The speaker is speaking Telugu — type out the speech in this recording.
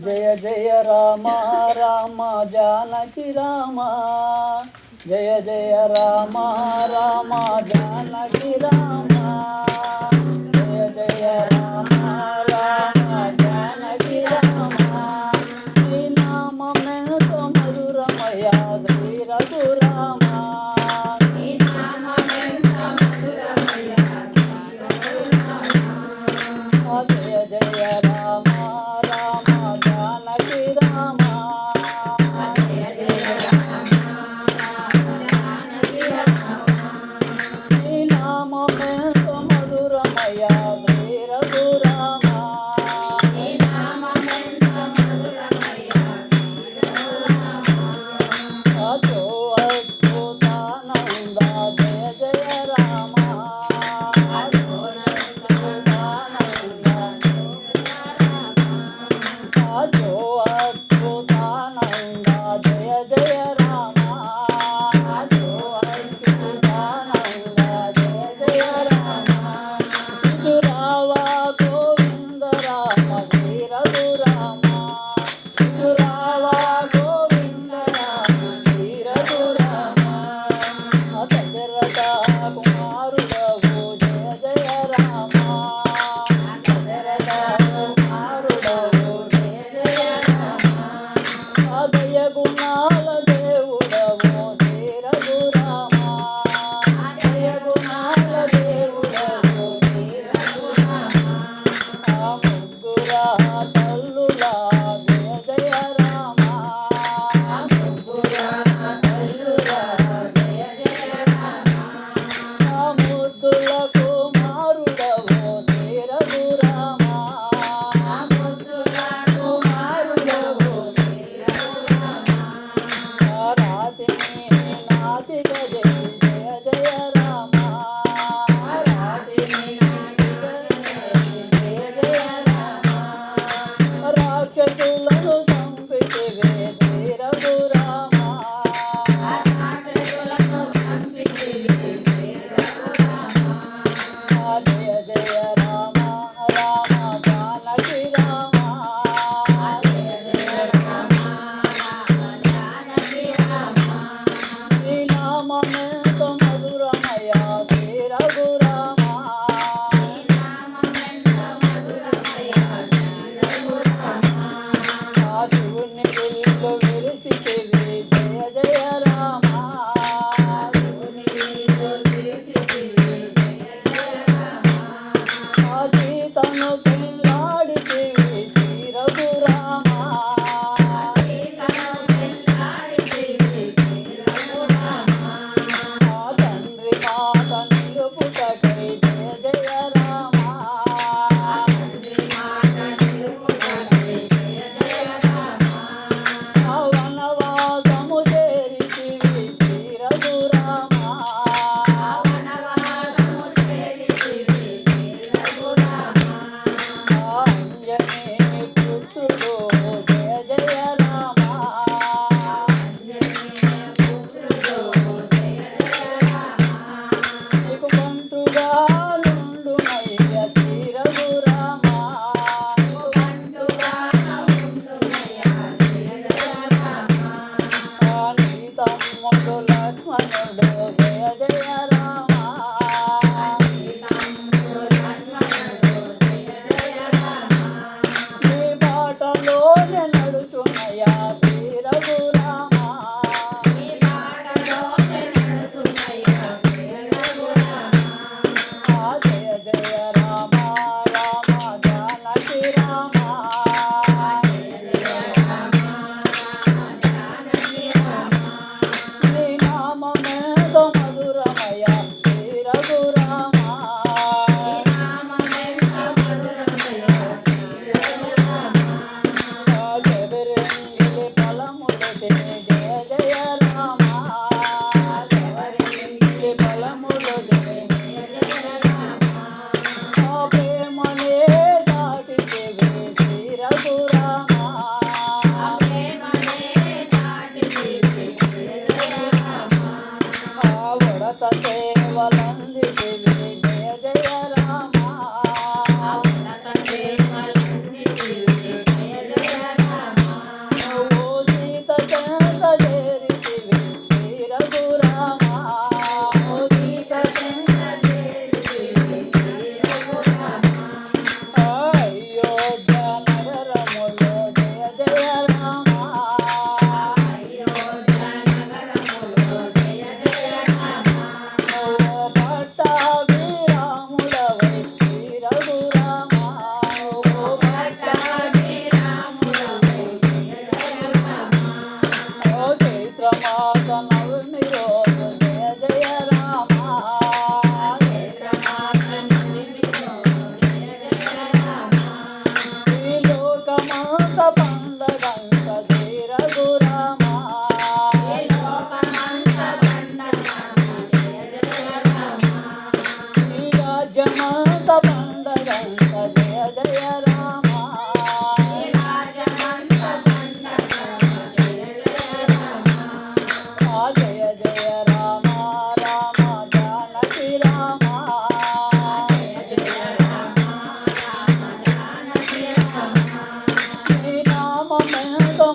జయ జయ రామ రామ జానకి రామ జయ జయ రామ రామ జానకి రామ జయ జయ రామ రామ జానకి రామ నీ నామమెంతో మధురమయ శ్రీ రఘురామ నీ నామమెంతో మధురమయ జయ జయ రామ రామ జానకి రామ జయ జయ రామ జానకి రామ నీ నామమెంతో మధురమయ శ్రీ రఘురామ నీ నామమెంతో మధురమయ అదో అద్భుతానంద జయ జయ రామ అదో అద్భుతానంద జయ జయ రామ అదో అద్భుతానంద జయ జయ రామ విదురావా గోవింద రామ శ్రీ రఘురామ విదురావా గోవింద రామ శ్రీ రఘురామ దశరథ కుమారుడవు జయ జయ రామ దశరథ కుమారుడవు జయ జయ రామ అదయ గుణాల దేవుడవు శ్రీ రఘురామ అదయ గుణాల దేవుడవు శ్రీ రఘురామ ముగ్గురా తల్లులా జయ జయ రామ ముగ్గురా తల్లులా జయ జయ రామ ముద్దుల కుమారుడవు శ్రీ రఘురామ ముద్దుల కుమారుడవు శ్రీ రఘురామ రాతిని నాతిక జయ జయ రామ రాతిని నాతిక జయ జయ రామ రాక్షసులను చంపితివే శ్రీ రఘురామ రాక్షసులను చంపితివే శ్రీ రఘురామ జయ జయ రామ రామ జానకి రామ జయ జయ రామ రామ జానకి రామ నీ నామమెంతో మధురమయ శ్రీ రఘురామ నీ నామమెంతో మధురమయ శ్రీ రఘురామ జయ రామ పట్టాభిరాముడవై శ్రీ రఘురామ చైత్రమాస నవమి రోజు జయ జయ రామ శ్రీలోకమాత పండగంత శ్రీ రఘురామ శ్రీరాజ్యమాత పండగంత జయ జయ రామ జయ జయ రామ రామ జానకి రామ నీ నామమేదో